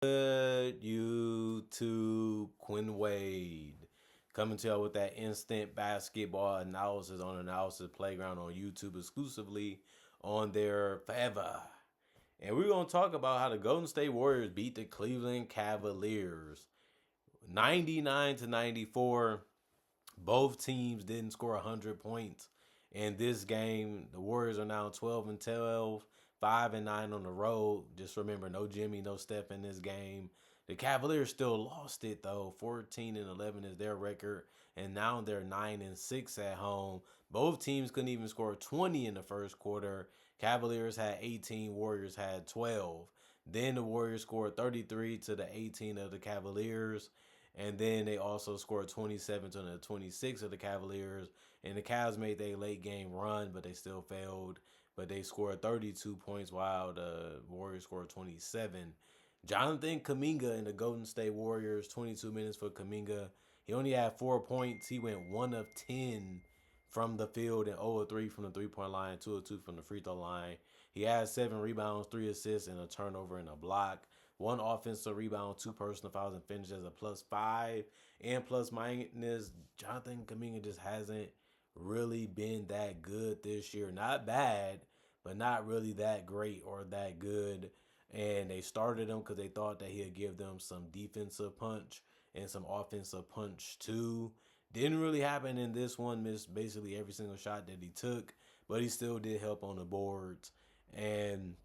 Good YouTube, Quinn Wade coming to y'all with that instant basketball analysis on Analysis Playground on YouTube exclusively on there forever. And we're going to talk about how the Golden State Warriors beat the Cleveland Cavaliers 99-94. Both teams didn't score 100 points in this game. The Warriors are now 12-12, 5-9 on the road. Just remember, no Jimmy, no Steph in this game. The Cavaliers still lost it though. 14-11 is their record, and now they're 9-6 at home. Both teams couldn't even score 20 in the first quarter. Cavaliers had 18, Warriors had 12. Then the Warriors scored 33 to the 18 of the Cavaliers. And then they also scored 27 to the 26 of the Cavaliers. And the Cavs made their late game run, but they still failed. But they scored 32 points while the Warriors scored 27. Jonathan Kuminga in the Golden State Warriors, 22 minutes for Kuminga. He only had 4 points. He went 1 of 10 from the field and 0 of 3 from the 3-point line, 2 of 2 from the free throw line. He had 7 rebounds, 3 assists, and a turnover and a block. 1 offensive rebound, 2 personal fouls, and finished as a +5 and plus minus. Jonathan Kuminga just hasn't really been that good this year. Not bad, but not really that great or that good. And they started him because they thought that he'd give them some defensive punch and some offensive punch too. Didn't really happen in this one. Missed basically every single shot that he took, but he still did help on the boards. And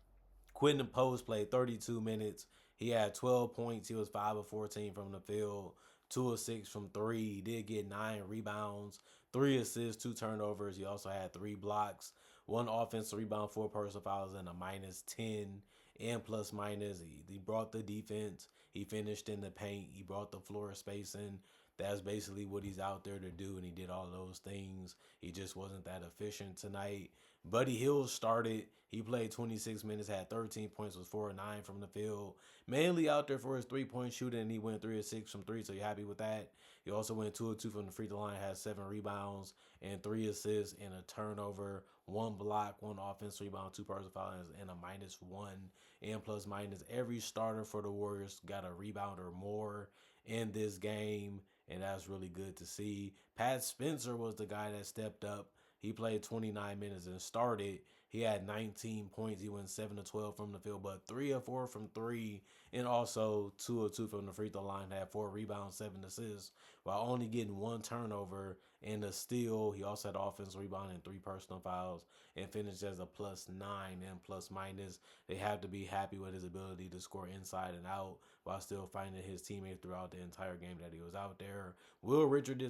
Quentin Post played 32 minutes. He had 12 points. He was 5 of 14 from the field, 2 of 6 from 3. He did get 9 rebounds, 3 assists, 2 turnovers. He also had 3 blocks, 1 offensive rebound, 4 personal fouls, and a -10 and plus minus. He brought the defense. He finished in the paint. He brought the floor spacing. That's basically what he's out there to do, and he did all those things. He just wasn't that efficient tonight. Buddy Hield started. He played 26 minutes, had 13 points, was 4 of 9 from the field. Mainly out there for his 3-point shooting, and he went 3 of 6 from 3, so you're happy with that. He also went 2 of 2 from the free throw line, had 7 rebounds and 3 assists and a turnover, 1 block, 1 offensive rebound, 2 personal fouls, and a -1 and plus minus. Every starter for the Warriors got a rebound or more in this game, and that's really good to see. Pat Spencer was the guy that stepped up. He played 29 minutes and started. He had 19 points. He went 7 of 12 from the field, but 3 of 4 from 3, and also 2 of 2 from the free throw line. Had 4 rebounds, 7 assists, while only getting 1 turnover and a steal. He also had offensive rebound and 3 personal fouls, and finished as a +9 and plus minus. They have to be happy with his ability to score inside and out while still finding his teammates throughout the entire game that he was out there. Will Richard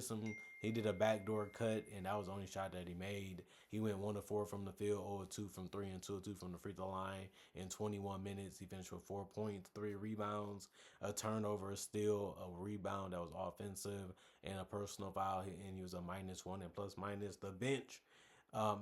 he did a backdoor cut, and that was the only shot that he made. He went 1 of 4 from the field, 0 of 2 from 3, and 2 of 2 from the free throw line in 21 minutes. He finished with 4 points, 3 rebounds, a turnover, a steal, a rebound that was offensive, and a personal foul, and he was a -1 and plus minus. The bench,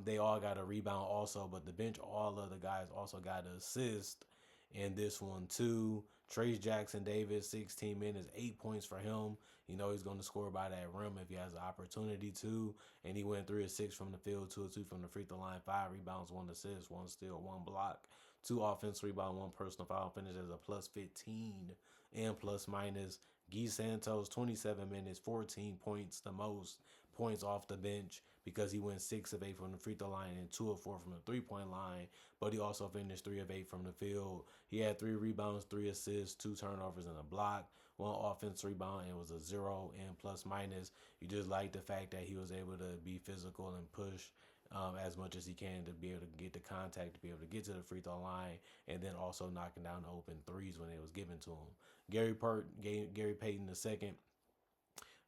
they all got a rebound also, but the bench, all of the guys also got an assist in this one too. Trace Jackson Davis, 16 minutes, 8 points for him. You know he's going to score by that rim if he has the opportunity to. And he went 3 of 6 from the field, 2 of 2 from the free throw line, 5 rebounds, 1 assist, 1 steal, 1 block, 2 offensive rebound, 1 personal foul. Finished as a +15 and plus minus. Guy Santos, 27 minutes, 14 points, the most points off the bench because he went 6 of 8 from the free throw line and 2 of 4 from the 3-point line. But he also finished 3 of 8 from the field. He had 3 rebounds, 3 assists, 2 turnovers, and a block, 1 offensive rebound, and was a 0 and plus minus. You just like the fact that he was able to be physical and push as much as he can to be able to get the contact, to be able to get to the free throw line, and then also knocking down the open threes when it was given to him. Gary Payton II,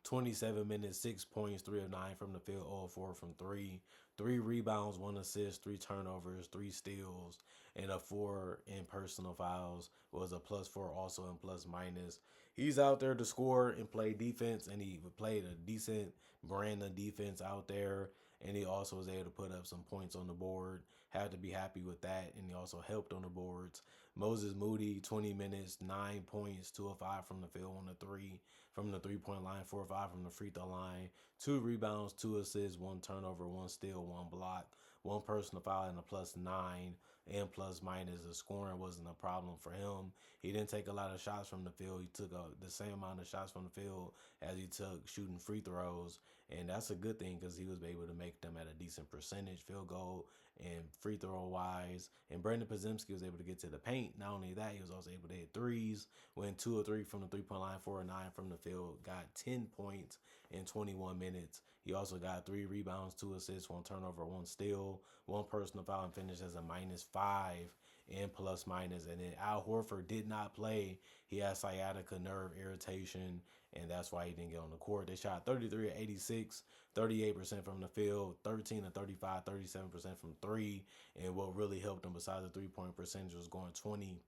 27 minutes, 6 points, 3 of 9 from the field, 0 of 4 from 3. 3 rebounds, 1 assist, 3 turnovers, 3 steals, and a 4 in personal fouls. Was a +4 also in plus minus. He's out there to score and play defense, and he played a decent brand of defense out there. And he also was able to put up some points on the board. Had to be happy with that, and he also helped on the boards. Moses Moody, 20 minutes, 9 points, 2 of 5 from the field, 1 of 3 from the 3-point line, 4 of 5 from the free throw line, 2 rebounds, 2 assists, 1 turnover, 1 steal, 1 block, 1 personal foul, and a +9. and plus minus. The scoring wasn't a problem for him. He didn't take a lot of shots from the field. He took the same amount of shots from the field as he took shooting free throws, and that's a good thing because he was able to make them at a decent percentage, field goal and free throw wise. And Brandon Podziemski was able to get to the paint. Not only that, he was also able to hit threes, went 2 or 3 from the 3 point line, 4 or 9 from the field, got 10 points in 21 minutes. He also got 3 rebounds, 2 assists, 1 turnover, 1 steal, 1 personal foul, and finished as a -5 in plus minus. And then Al Horford did not play. He had sciatica nerve irritation, and that's why he didn't get on the court. They shot 33 of 86, 38% from the field, 13 of 35, 37% from three. And what really helped them besides the 3 point percentage was going 20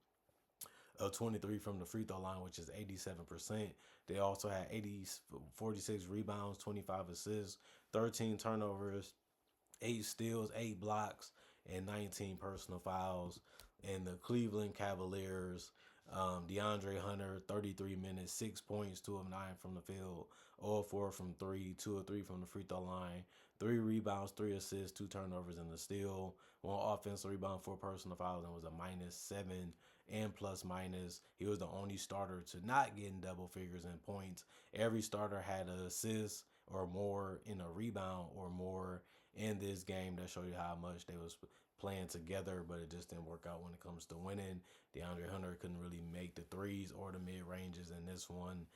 of 23 from the free throw line, which is 87%. They also had 46 rebounds, 25 assists, 13 turnovers, 8 steals, 8 blocks, and 19 personal fouls. And the Cleveland Cavaliers, DeAndre Hunter, 33 minutes, 6 points, 2 of 9 from the field, 0 of 4 from three, 2 of 3 from the free throw line, 3 rebounds, 3 assists, 2 turnovers, and a steal, 1 offensive rebound, 4 personal fouls, and was a -7 and plus minus. He was the only starter to not get in double figures in points. Every starter had an assist or more in a rebound or more in this game. That show you how much they was playing together, but it just didn't work out when it comes to winning. DeAndre Hunter couldn't really make the threes or the mid ranges in this one.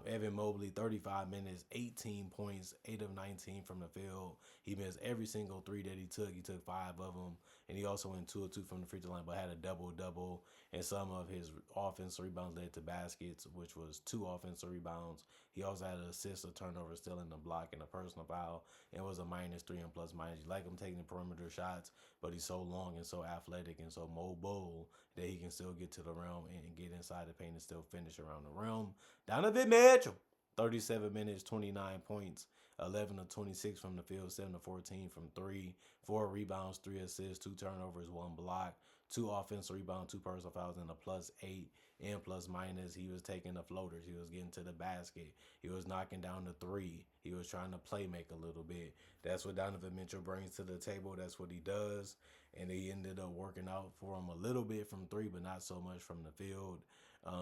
Evan Mobley, 35 minutes, 18 points, 8 of 19 from the field. He missed every single three that he took. He took 5 of them, and he also went 2 of 2 from the free throw line, but had a double double. And some of his offensive rebounds led to baskets, which was 2 offensive rebounds. He also had an assist, a turnover, stealing the block, and a personal foul, and was a -3 and plus minus. You like him taking the perimeter shots, but he's so long and so athletic and so mobile that he can still get to the rim and get inside the paint and still finish around the rim. Donovan Mitchell, 37 minutes, 29 points, 11 of 26 from the field, 7 of 14 from three, 4 rebounds, 3 assists, 2 turnovers, 1 block, 2 offensive rebounds, 2 personal fouls, and a +8 and plus minus. He was taking the floaters. He was getting to the basket. He was knocking down the three. He was trying to play make a little bit. That's what Donovan Mitchell brings to the table. That's what he does. And he ended up working out for him a little bit from three, but not so much from the field.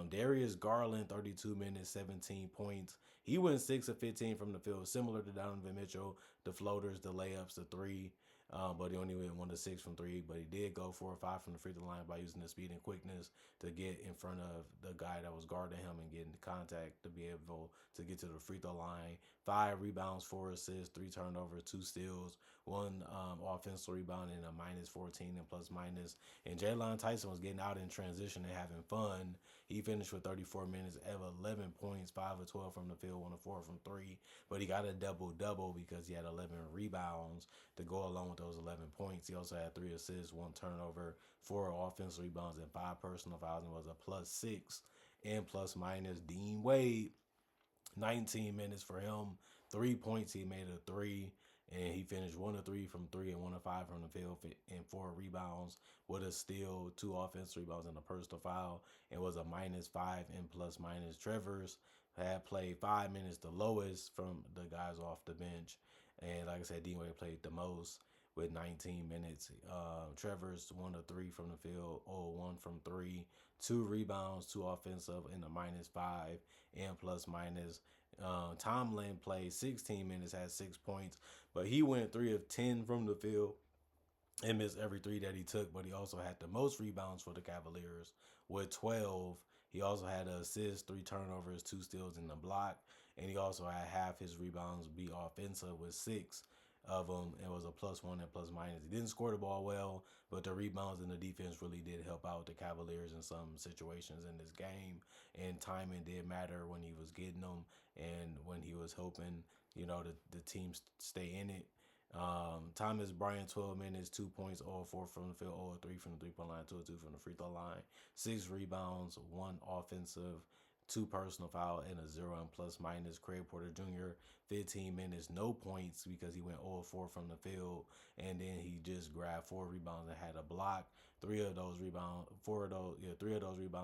Darius Garland, 32 minutes, 17 points. He went 6 of 15 from the field, similar to Donovan Mitchell. The floaters, the layups, the three. But he only went 1 of 6 from three. But he did go 4 or 5 from the free throw line by using the speed and quickness to get in front of the guy that was guarding him and get into contact to be able to get to the free throw line. 5 rebounds, 4 assists, 3 turnovers, 2 steals, 1 offensive rebound, and a -14 and plus minus. And Jalen Tyson was getting out in transition and having fun. He finished with 34 minutes, 11 points, 5 of 12 from the field, 1 of 4 from three. But he got a double double because he had 11 rebounds to go along with those 11 points. He also had 3 assists, 1 turnover, 4 offensive rebounds, and 5 personal fouls, and was a +6 and plus minus. Dean Wade, 19 minutes for him, 3 points. He made a three, and he finished 1 of 3 from three and 1 of 5 from the field, and 4 rebounds with a steal, 2 offensive rebounds, and a personal foul, and was a -5 and plus minus. Trevor's had played 5 minutes, the lowest from the guys off the bench. And like I said, Dean Wade played the most with 19 minutes. Trevor's 1 of 3 from the field, 0-1 from three, 2 rebounds, 2 offensive, and a -5 and plus minus. Tomlin played 16 minutes, had 6 points, but he went 3 of 10 from the field and missed every three that he took. But he also had the most rebounds for the Cavaliers with 12. He also had an assist, 3 turnovers, 2 steals, and a block. And he also had half his rebounds be offensive with 6 of them. It was a +1 and plus minus. He didn't score the ball well, but the rebounds and the defense really did help out the Cavaliers in some situations in this game. And timing did matter when he was getting them and when he was hoping, the team stay in it. Thomas Bryant, 12 minutes, 2 points, 0 of 4 from the field, 0 of 3 from the 3 point line, 2 of 2 from the free throw line, 6 rebounds, 1 offensive, 2 personal foul, and a 0 and plus minus. Craig Porter Jr., 15 minutes, no points because he went 0 of 4 from the field, and then he just grabbed 4 rebounds and had a block. 3 of those rebounds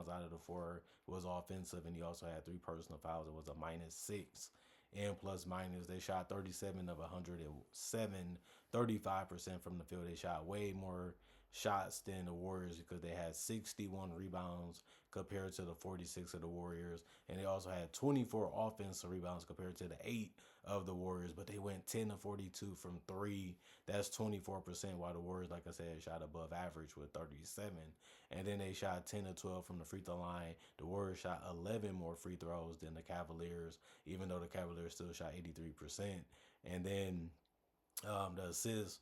out of the 4 was offensive, and he also had 3 personal fouls. It was a -6 and plus minus. They shot 37 of 107, 35% from the field. They shot way more shots than the Warriors because they had 61 rebounds compared to the 46 of the Warriors. And they also had 24 offensive rebounds compared to the 8 of the Warriors. But they went 10 to 42 from three. That's 24%, while the Warriors, like I said, shot above average with 37. And then they shot 10 to 12 from the free throw line. The Warriors shot 11 more free throws than the Cavaliers, even though the Cavaliers still shot 83%. And then the assists,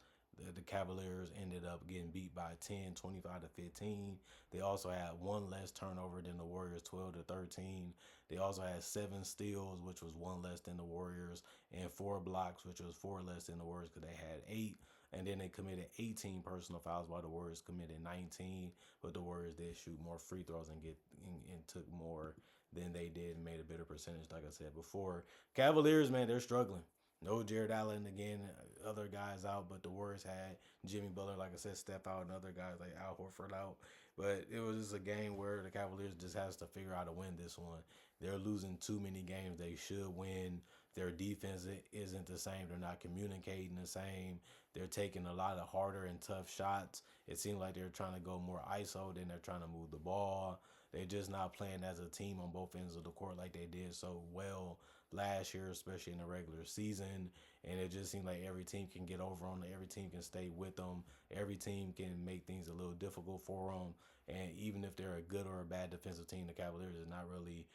the Cavaliers ended up getting beat by 10, 25 to 15. They also had one less turnover than the Warriors, 12 to 13. They also had 7 steals, which was one less than the Warriors, and 4 blocks, which was 4 less than the Warriors because they had 8. And then they committed 18 personal fouls while the Warriors committed 19. But the Warriors did shoot more free throws and took more than they did and made a better percentage, like I said before. Cavaliers, man, they're struggling. No Jared Allen again, other guys out, but the Warriors had Jimmy Butler, like I said, step out, and other guys like Al Horford out. But it was just a game where the Cavaliers just has to figure out how to win this one. They're losing too many games they should win. Their defense isn't the same. They're not communicating the same. They're taking a lot of harder and tough shots. It seems like they're trying to go more ISO than they're trying to move the ball. They're just not playing as a team on both ends of the court like they did so well last year, especially in the regular season. And it just seems like every team can get over on them. Every team can stay with them. Every team can make things a little difficult for them. And even if they're a good or a bad defensive team, the Cavaliers is not really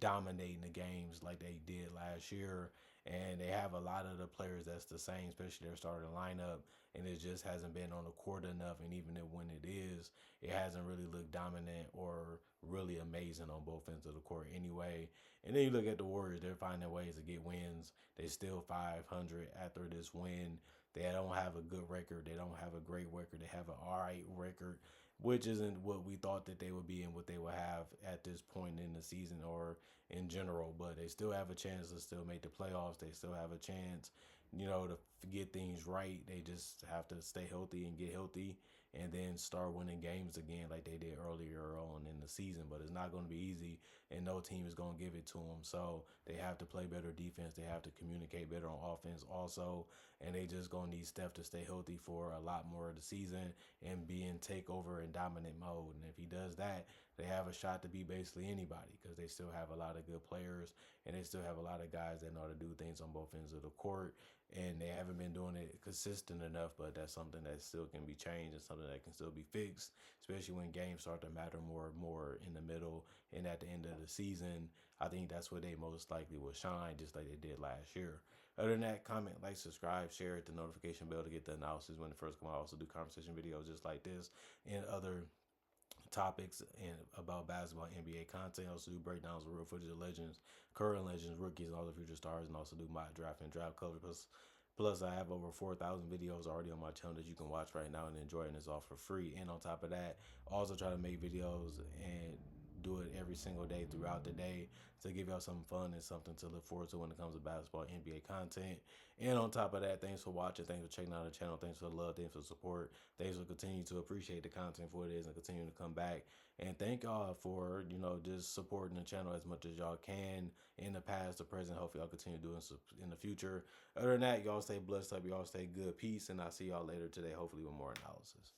dominating the games like they did last year. And they have a lot of the players that's the same, especially their starting lineup. And it just hasn't been on the court enough. And even if when it is, it hasn't really looked dominant or really amazing on both ends of the court anyway. And then you look at the Warriors, they're finding ways to get wins. They still 500 after this win. They don't have a good record. They don't have a great record. They have an all right record, which isn't what we thought that they would be and what they would have at this point in the season or in general. But they still have a chance to still make the playoffs. They still have a chance, to get things right. They just have to stay healthy and get healthy and then start winning games again like they did earlier on in the season. But it's not going to be easy, and no team is going to give it to them. So they have to play better defense. They have to communicate better on offense also, and they just going to need Steph to stay healthy for a lot more of the season and be in takeover and dominant mode. And if he does that, they have a shot to beat basically anybody because they still have a lot of good players and they still have a lot of guys that know how to do things on both ends of the court. And they haven't been doing it consistent enough, but that's something that still can be changed and something that can still be fixed, especially when games start to matter more and more in the middle and at the end of the season. I think that's where they most likely will shine, just like they did last year. Other than that, comment, like, subscribe, share, hit the notification bell to get the analysis when it first come out. I also do conversation videos just like this and other topics and about basketball, NBA content. I also do breakdowns of real footage of legends, current legends, rookies, and all the future stars, and also do mock draft and draft cover. Plus, I have over 4,000 videos already on my channel that you can watch right now and enjoy, and it's all for free. And on top of that, I also try to make videos and do it every single day throughout the day to give y'all some fun and something to look forward to when it comes to basketball, NBA content. And on top of that, thanks for watching. Thanks for checking out the channel. Thanks for the love. Thanks for the support. Thanks for continuing to appreciate the content for what it is and continue to come back. And thank y'all for, just supporting the channel as much as y'all can in the past, the present. Hopefully y'all continue doing so in the future. Other than that, y'all stay blessed up. Y'all stay good. Peace. And I'll see y'all later today, hopefully with more analysis.